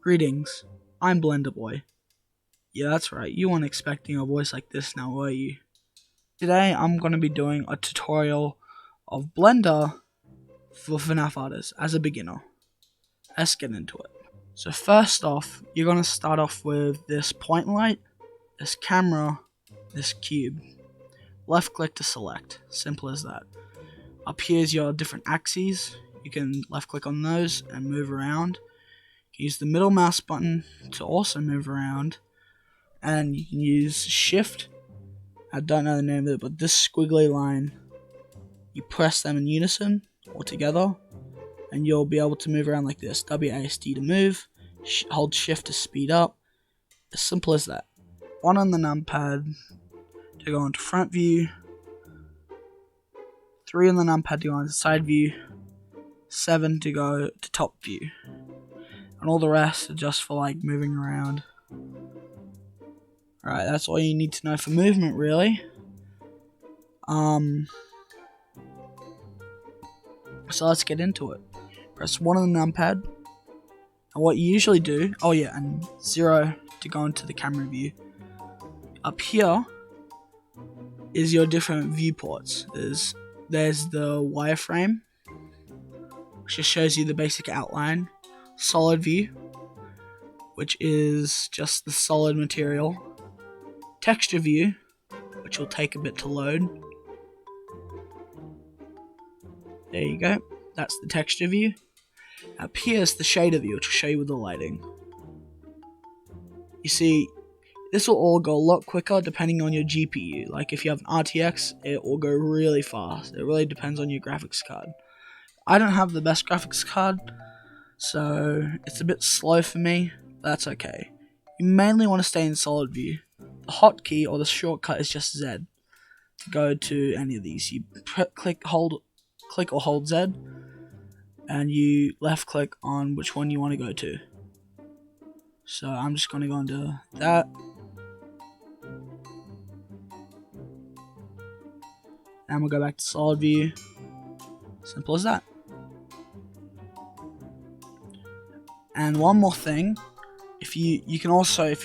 Greetings, I'm Blender Boy. Yeah, that's right, you weren't expecting a voice like this now, were you? Today I'm going to be doing a tutorial of Blender for FNaF Artist as a beginner. Let's get into it. So first off, you're going to start off with this point light, this camera, this cube. Left click to select, simple as that. Up here's your different axes, you can left click on those and move around. Use the middle mouse button to also move around, and you can use shift, I don't know the name of it, but this squiggly line, you press them in unison or together and you'll be able to move around like this. WASD to move, hold shift to speed up, as simple as that. 1 on the numpad to go into front view, 3 on the numpad to go into side view, 7 to go to top view. And all the rest are just for like moving around. Alright, that's all you need to know for movement, really. So let's get into it. Press 1 on the numpad. And what you usually do, and 0 to go into the camera view. Up here is your different viewports. There's the wireframe, which just shows you the basic outline. Solid view, which is just the solid material. Texture view, which will take a bit to load. There you go, that's the texture view. Up here is the shader view, which will show you with the lighting. You see, this will all go a lot quicker depending on your GPU. Like if you have an RTX, it will go really fast. It really depends on your graphics card. I don't have the best graphics card, so it's a bit slow for me, but that's okay. You mainly want to stay in solid view. The hotkey or the shortcut is just Z to go to any of these. You click or hold Z, and you left click on which one you want to go to. So I'm just going to go into that. And we'll go back to solid view. Simple as that. And one more thing, if you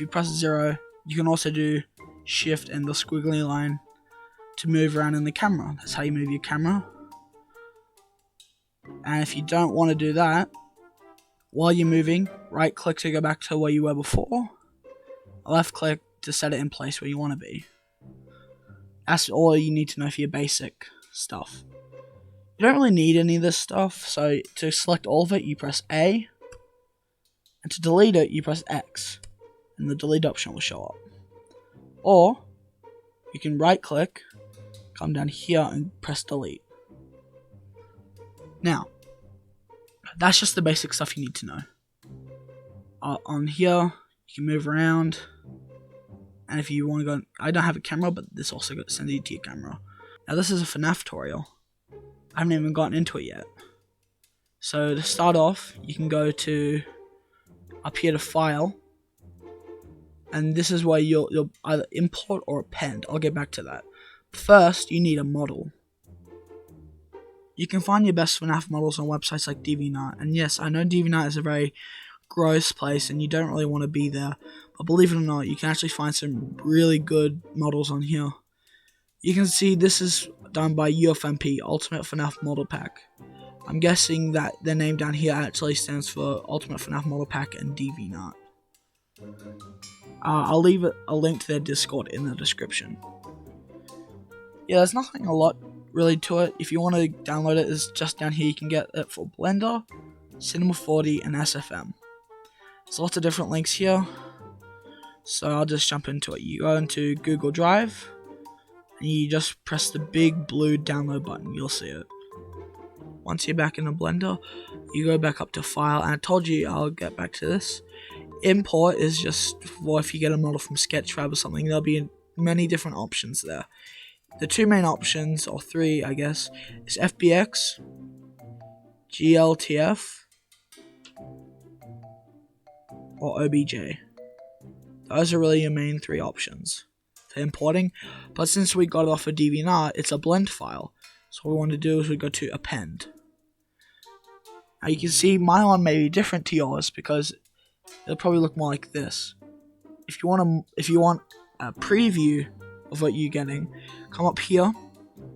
press 0, you can also do shift and the squiggly line to move around in the camera. That's how you move your camera. And if you don't want to do that, while you're moving, right click to go back to where you were before, left click to set it in place where you want to be. That's all you need to know for your basic stuff. You don't really need any of this stuff, so to select all of it, you press A, and to delete it, you press X, and the delete option will show up. Or, you can right click, come down here and press delete. Now, that's just the basic stuff you need to know. On here, you can move around, and if you want to go, I don't have a camera, but this also sends you to your camera. Now this is a FNaF tutorial. I haven't even gotten into it yet. So to start off, you can go to up here to File, and this is where you'll either import or append. I'll get back to that. First, you need a model. You can find your best FNaF models on websites like DeviantArt, and yes, I know DeviantArt is a very gross place and you don't really want to be there, but believe it or not, you can actually find some really good models on here. You can see this is done by UFMP, Ultimate FNaF Model Pack. I'm guessing that their name down here actually stands for Ultimate FNaF Model Pack and DeviantArt. I'll leave a link to their Discord in the description. Yeah, there's nothing a lot really to it. If you want to download it, it's just down here. You can get it for Blender, Cinema 4D, and SFM. There's lots of different links here, so I'll just jump into it. You go into Google Drive, and you just press the big blue download button. You'll see it. Once you're back in the Blender, you go back up to File, and I told you I'll get back to this. Import is just for if you get a model from Sketchfab or something, there'll be many different options there. The two main options, or three I guess, is FBX, GLTF, or OBJ. Those are really your main three options for importing, but since we got it off of DeviantArt, it's a blend file. So what we want to do is we go to append. Now you can see my one may be different to yours because it'll probably look more like this. If you want a preview of what you're getting, come up here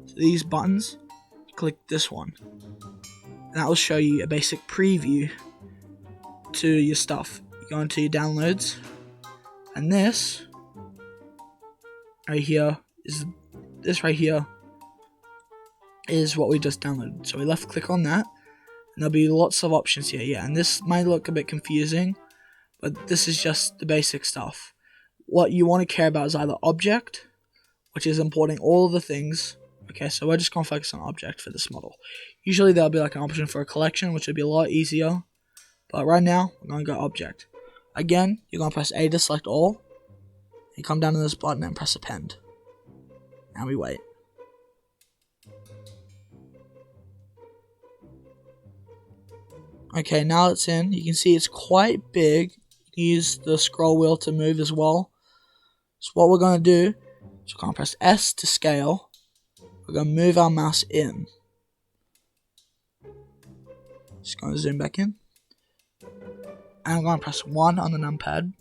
to these buttons, click this one, and that will show you a basic preview to your stuff. You go into your downloads, and this right here is what we just downloaded. So we left click on that, and there'll be lots of options here. Yeah, and this might look a bit confusing, but this is just the basic stuff. What you want to care about is either object, which is importing all of the things. Okay, so we're just going to focus on object for this model. Usually there'll be like an option for a collection, which would be a lot easier. But right now, we're going to go object. Again, you're going to press A to select all. You come down to this button and press append. And we wait. Okay, now it's in. You can see it's quite big. You can use the scroll wheel to move as well. So what we're going to do is we're going to press S to scale. We're going to move our mouse in. Just going to zoom back in. And I'm going to press 1 on the numpad.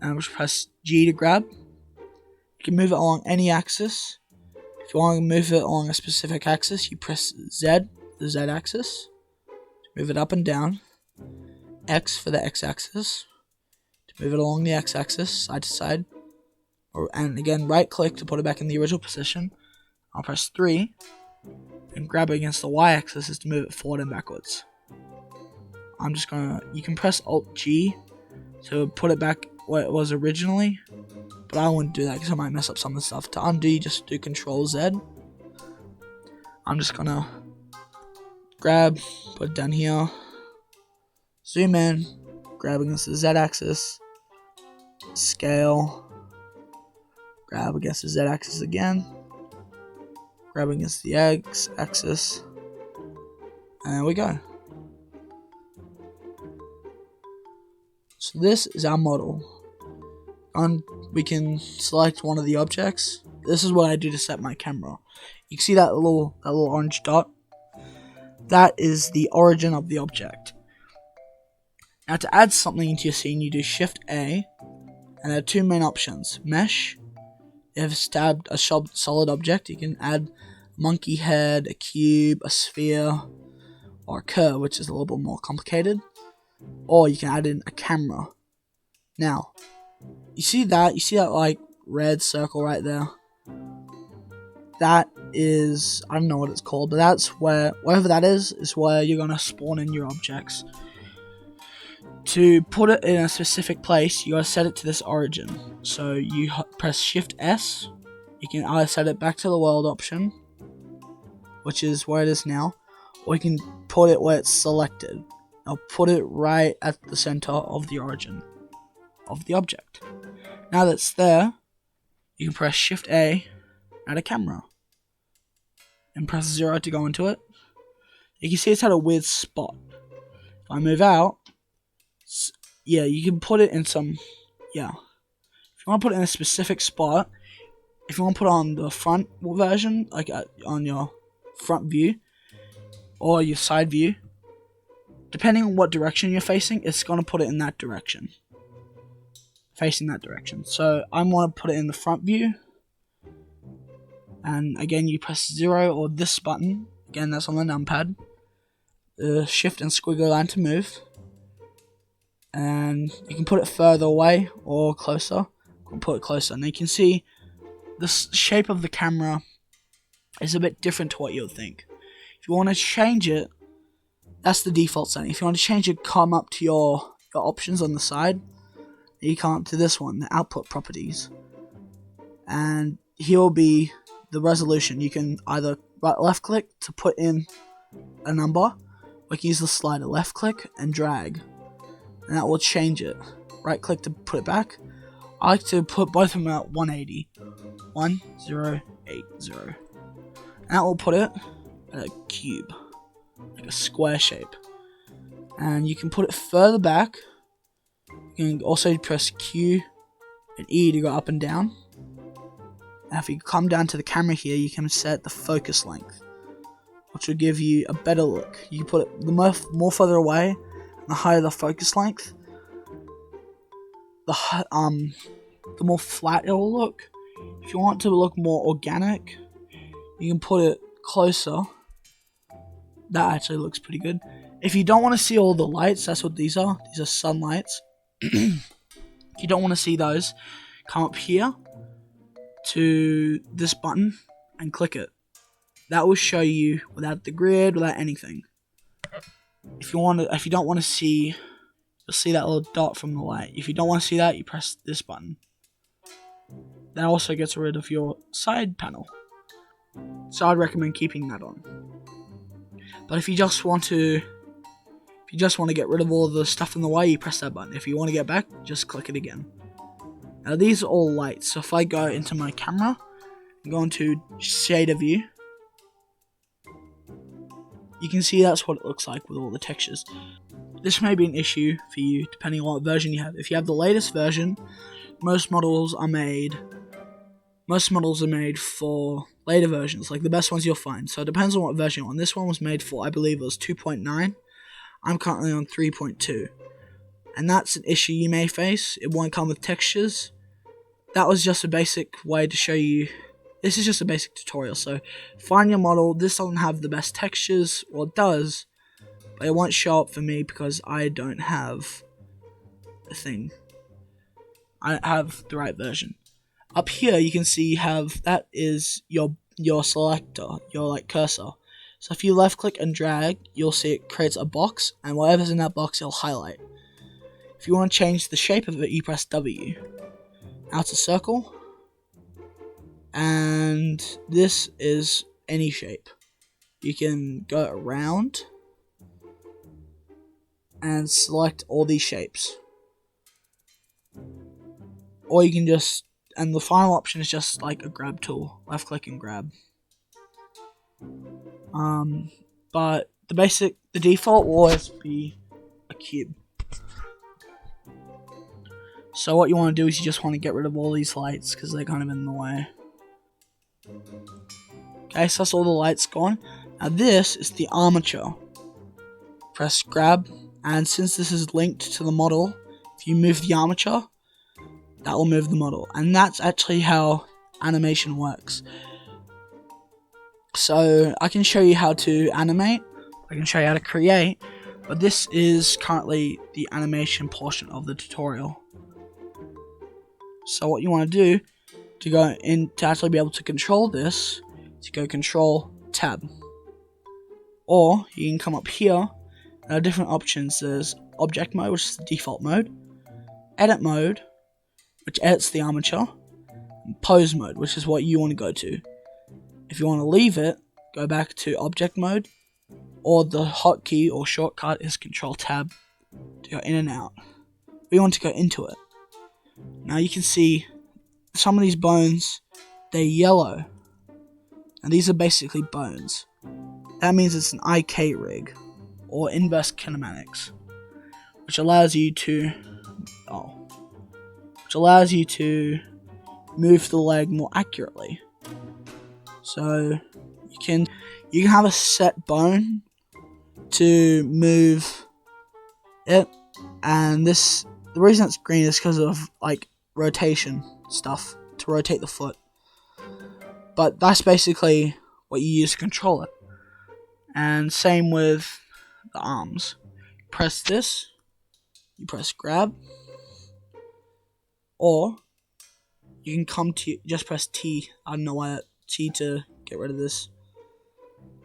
And we'll press G to grab. You can move it along any axis. If you want to move it along a specific axis, you press Z, the Z axis. Move it up and down. X for the X axis. To move it along the X axis, side to side. And again, right click to put it back in the original position. I'll press 3. And grab it against the Y axis is to move it forward and backwards. You can press Alt G to put it back where it was originally. But I wouldn't do that because I might mess up some of the stuff. To undo, you just do Control Z. I'm just gonna grab, put it down here, zoom in, grab against the Z axis, scale, grab against the Z axis again, grab against the X axis, and there we go. So this is our model. And we can select one of the objects. This is what I do to set my camera. You can see that little orange dot. That is the origin of the object. Now to add something into your scene, you do Shift A, and there are two main options. Mesh. If it's tabbed a solid object, you can add a monkey head, a cube, a sphere, or a curve, which is a little bit more complicated. Or you can add in a camera. Now, you see that like red circle right there? That is, I don't know what it's called, but that's where, whatever that is where you're going to spawn in your objects. To put it in a specific place, you gotta set it to this origin. So you press Shift S. You can either set it back to the world option, which is where it is now, or you can put it where it's selected. Now put it right at the center of the origin of the object. Now that's there, you can press Shift A, add a camera, and press 0 to go into it. You can see it's at a weird spot. If I move out, yeah, you can put it in some, yeah. If you want to put it in a specific spot, if you want to put it on the front version, like on your front view, or your side view, depending on what direction you're facing, it's going to put it in that direction. Facing that direction. So I want to put it in the front view. And again, you press 0 or this button. Again, that's on the numpad. Shift and squiggle line to move. And you can put it further away or closer. I'll put it closer. And you can see the shape of the camera is a bit different to what you'll think. If you want to change it, that's the default setting. If you want to change it, come up to your options on the side. You come up to this one, the output properties. And here will be the resolution. You can either left click to put in a number, or you can use the slider, left click and drag. And that will change it. Right click to put it back. I like to put both of them at 180. 1080. And that will put it at a cube. Like a square shape. And you can put it further back. You can also press Q and E to go up and down. And if you come down to the camera here, you can set the focus length, which will give you a better look. You can put it the more further away, and the higher the focus length, the more flat it will look. If you want it to look more organic, you can put it closer. That actually looks pretty good. If you don't want to see all the lights, that's what these are. These are sunlights. If you don't want to see those, come up here to this button and click it. That will show you without the grid, without anything. If you don't want to see, you'll see that little dot from the light. If you don't want to see that, you press this button. That also gets rid of your side panel. So I'd recommend keeping that on. But if you just want to get rid of all the stuff in the way, you press that button. If you want to get back, just click it again. Now these are all lights. So if I go into my camera and go into shader view, you can see that's what it looks like with all the textures. This may be an issue for you depending on what version you have. If you have the latest version, most models are made for later versions, like the best ones you'll find. So it depends on what version you're on. This one was made for, I believe it was 2.9. I'm currently on 3.2. And that's an issue you may face. It won't come with textures. That was just a basic way to show you. This is just a basic tutorial. So find your model. This doesn't have the best textures. Well, it does, but it won't show up for me because I don't have a thing. I don't have the right version. Up here you can see you have, that is your selector, your like cursor. So if you left click and drag, you'll see it creates a box, and whatever's in that box it'll highlight. If you want to change the shape of it, you press W. Now it's a circle, and this is any shape. You can go around and select all these shapes, or you can just, and the final option is just like a grab tool, left click and grab. But the default will always be a cube. So what you want to do is you just want to get rid of all these lights because they're kind of in the way. Okay, so that's all the lights gone. Now this is the armature. Press grab, and since this is linked to the model, if you move the armature, that will move the model. And that's actually how animation works. So I can show you how to animate, I can show you how to create, but this is currently the animation portion of the tutorial. So what you want to do to go in to actually be able to control this, to go Control Tab, or you can come up here. There are different options. There's Object Mode, which is the default mode, Edit Mode, which edits the armature, and Pose Mode, which is what you want to go to. If you want to leave it, go back to Object Mode, or the hotkey or shortcut is Control Tab to go in and out. We want to go into it. Now you can see some of these bones, they're yellow, and these are basically bones. That means it's an IK rig, or inverse kinematics, which allows you to move the leg more accurately. So you can have a set bone to move it, and the reason it's green is because of like rotation stuff to rotate the foot. But that's basically what you use to control it. And same with the arms. Press this, you press grab, or you can come to just press T. I don't know why that T to get rid of this.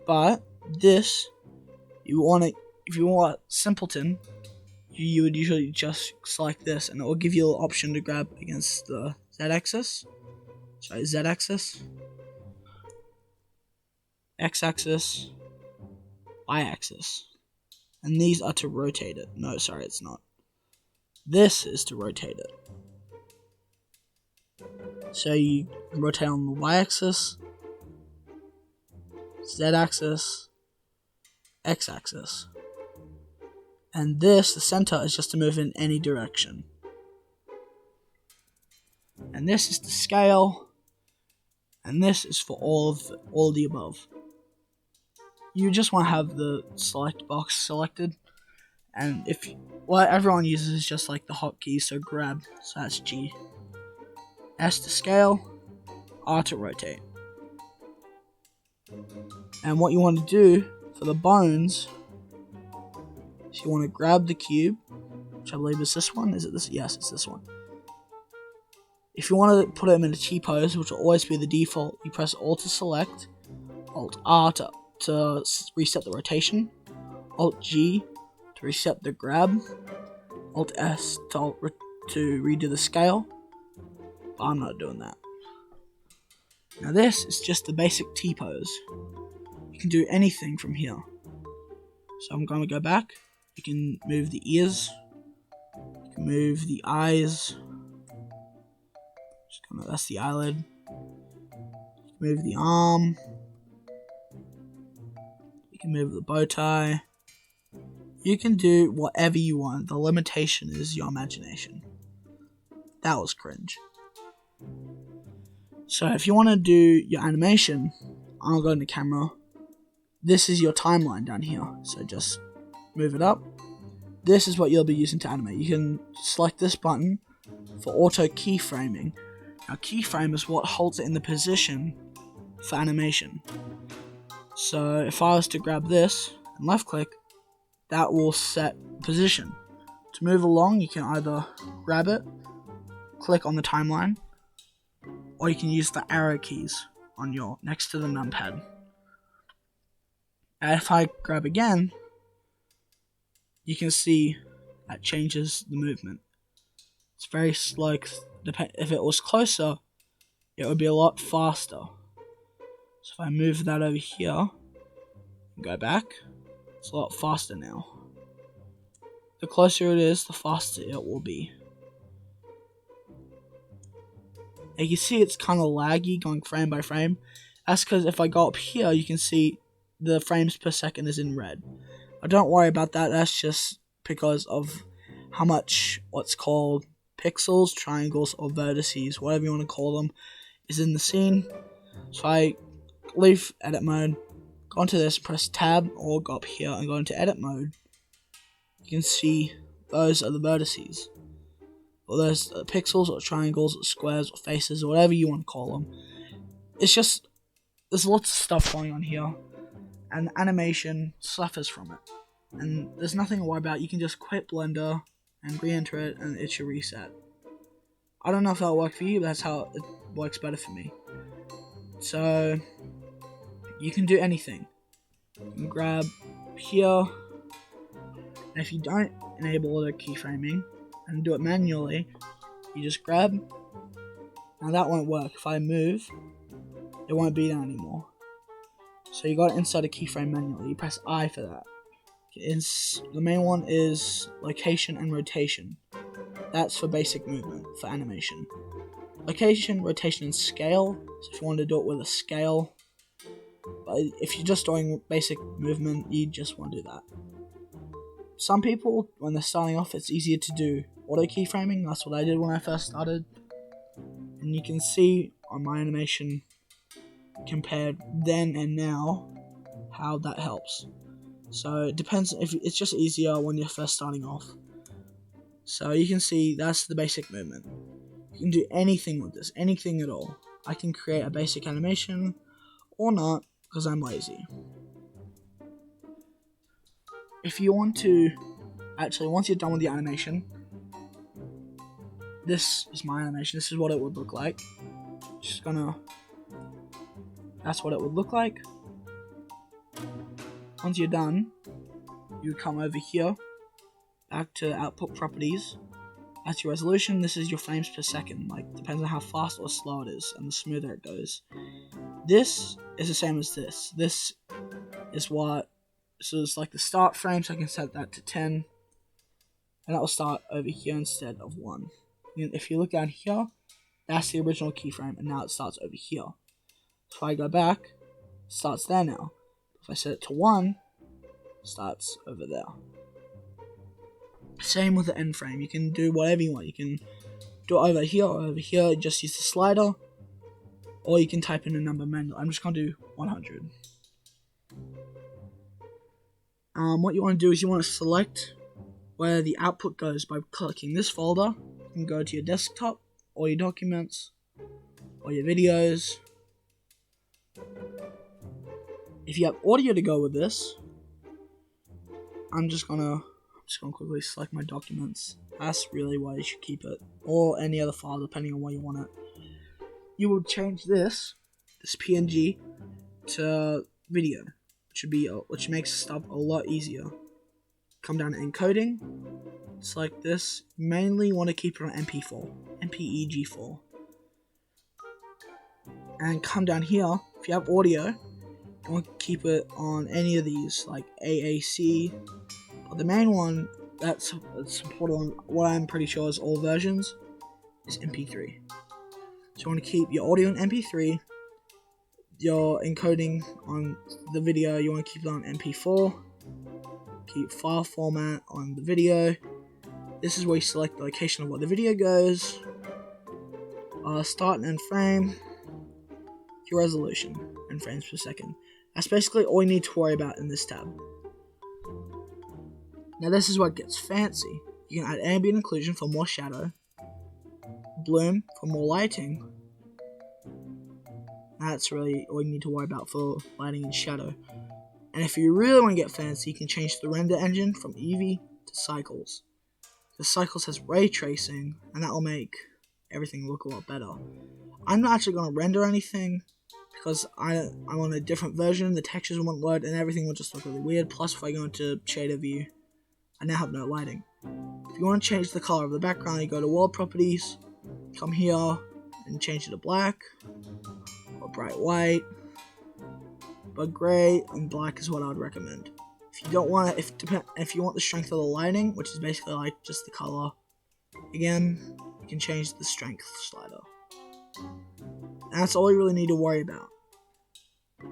But this, if you want simpleton, you would usually just select this, and it will give you an option to grab against the Z-axis, X-axis, Y-axis, and these are to rotate it. No, sorry, it's not. This is to rotate it. So you rotate on the Y-axis, Z-axis, X-axis. And this, the center, is just to move in any direction. And this is the scale. And this is for all of the above. You just want to have the select box selected. And if what everyone uses is just like the hotkeys, so grab, so that's G. S to scale, R to rotate. And what you want to do for the bones is you want to grab the cube, which I believe is this one. Is it this? Yes, it's this one. If you want to put them in a T-pose, which will always be the default, you press Alt to select, Alt R to reset the rotation, Alt G to reset the grab, Alt S to redo the scale, but I'm not doing that. Now this is just the basic T-pose. You can do anything from here. So I'm going to go back. You can move the ears, you can move the eyes, that's the eyelid, move the arm, you can move the bow tie, you can do whatever you want. The limitation is your imagination. That was cringe. So if you want to do your animation, I'll go into camera. This is your timeline down here, so just move it up. This is what you'll be using to animate. You can select this button for auto keyframing. Now keyframe is what holds it in the position for animation. So if I was to grab this and left click, that will set position. To move along, you can either grab it, click on the timeline, or you can use the arrow keys on your next to the numpad. And if I grab again, you can see that changes the movement. It's very slow. If it was closer, it would be a lot faster. So if I move that over here and go back, it's a lot faster now. The closer it is, the faster it will be. And you see it's kind of laggy going frame by frame. That's because if I go up here, you can see the frames per second is in red. But don't worry about that, that's just because of how much what's called pixels, triangles, or vertices, whatever you want to call them, is in the scene. So I leave edit mode, go into this, press tab, or go up here and go into edit mode. You can see those are the vertices. Or those are pixels, or triangles, or squares, or faces, or whatever you want to call them. It's just, there's lots of stuff going on here, and the animation suffers from it. And there's nothing to worry about. You can just quit Blender and re-enter it, and it should reset. I don't know if that'll work for you, but that's how it works better for me. So you can do anything. You can grab here, and if you don't enable auto keyframing and do it manually, you just grab. Now that won't work. If I move, it won't be there anymore. So you got to insert a keyframe manually. You press I for that. The main one is location and rotation. That's for basic movement, for animation. Location, rotation, and scale. So if you want to do it with a scale, but if you're just doing basic movement, you just want to do that. Some people, when they're starting off, it's easier to do auto keyframing. That's what I did when I first started. And you can see on my animation, compared then and now, how that helps. So it depends, if it's just easier when you're first starting off. So you can see that's the basic movement. You can do anything with this, anything at all. I can create a basic animation or not, because I'm lazy. If you want to, actually once you're done with the animation, this is my animation, this is what it would look like. That's what it would look like. Once you're done, you come over here, back to output properties. That's your resolution. This is your frames per second. Like, depends on how fast or slow it is, and the smoother it goes. This is the same as this. This is what, so it's like the start frame, so I can set that to 10. And that will start over here instead of 1. And if you look down here, that's the original keyframe, and now it starts over here. So if I go back, it starts there now. If I set it to 1, it starts over there. Same with the end frame. You can do whatever you want. You can do it over here or over here. Just use the slider, or you can type in a number manually. I'm just going to do 100. What you want to do is you want to select where the output goes by clicking this folder. You can go to your desktop, or your documents, or your videos. If you have audio to go with this, I'm just gonna quickly select my documents. That's really why you should keep it, or any other file depending on where you want it. You will change this PNG to video, which makes stuff a lot easier. Come down to encoding, select this. Mainly want to keep it on MP4, MPEG4, and come down here. If you have audio, you want to keep it on any of these, like AAC. But the main one that's supported on what I'm pretty sure is all versions is MP3. So you want to keep your audio in MP3. Your encoding on the video, you want to keep it on MP4. Keep file format on the video. This is where you select the location of where the video goes. Start and end frame. Your resolution in frames per second. That's basically all you need to worry about in this tab. Now this is what gets fancy. You can add ambient occlusion for more shadow, bloom for more lighting. That's really all you need to worry about for lighting and shadow. And if you really want to get fancy, you can change the render engine from Eevee to Cycles. The Cycles has ray tracing, and that will make everything look a lot better. I'm not actually going to render anything, because I'm on a different version. The textures won't load, and everything will just look really weird. Plus, if I go into shader view, I now have no lighting. If you want to change the color of the background, you go to World Properties, come here, and change it to black, or bright white. But grey and black is what I would recommend. If you don't want it, if you want the strength of the lighting, which is basically like just the color, again, you can change the strength slider. And that's all you really need to worry about.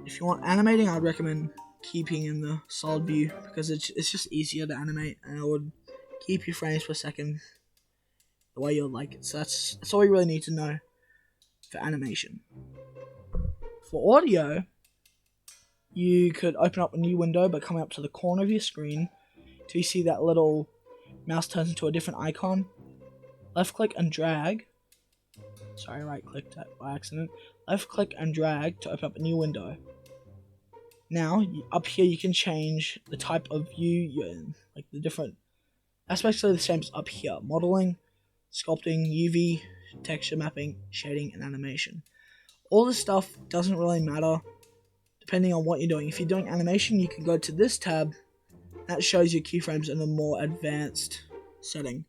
If you want animating, I'd recommend keeping in the solid view, because it's just easier to animate, and it would keep your frames per second the way you'll like it. So that's all you really need to know for animation. For audio, you could open up a new window by coming up to the corner of your screen till you see that little mouse turns into a different icon. Left click and drag. Sorry, right clicked by accident. Left click and drag to open up a new window. Now, up here you can change the type of view you're in. Like the different. That's basically the same as up here. Modeling, sculpting, UV, texture mapping, shading, and animation. All this stuff doesn't really matter depending on what you're doing. If you're doing animation, you can go to this tab. That shows your keyframes in a more advanced setting.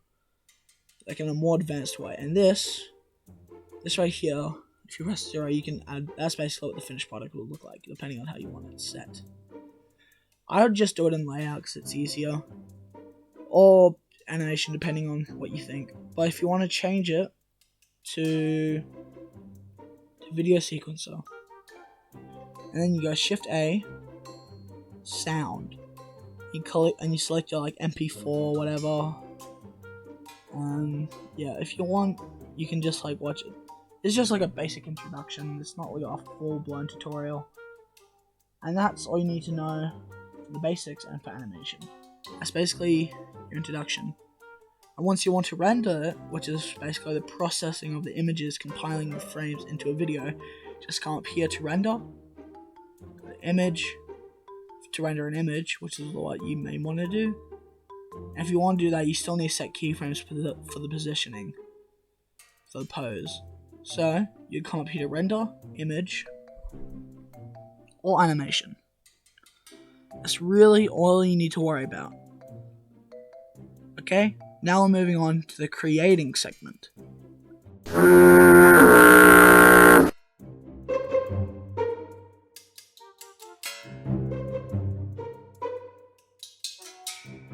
Like in a more advanced way. And this right here, if you press 0, you can add, that's basically what the finished product will look like, depending on how you want it set. I would just do it in layout because it's easier. Or animation, depending on what you think. But if you want to change it to video sequencer, and then you go Shift A, sound. You click and you select your like MP4, whatever. Yeah, if you want, you can just like watch it. It's just like a basic introduction. It's not like a full-blown tutorial. And that's all you need to know for the basics and for animation. That's basically your introduction. And once you want to render it, which is basically the processing of the images, compiling the frames into a video, just come up here to render. Go to image, to render an image, which is what you may want to do. And if you want to do that, you still need to set keyframes for the positioning, for the pose. So, you come up here to render, image, or animation. That's really all you need to worry about. Okay, now we're moving on to the creating segment.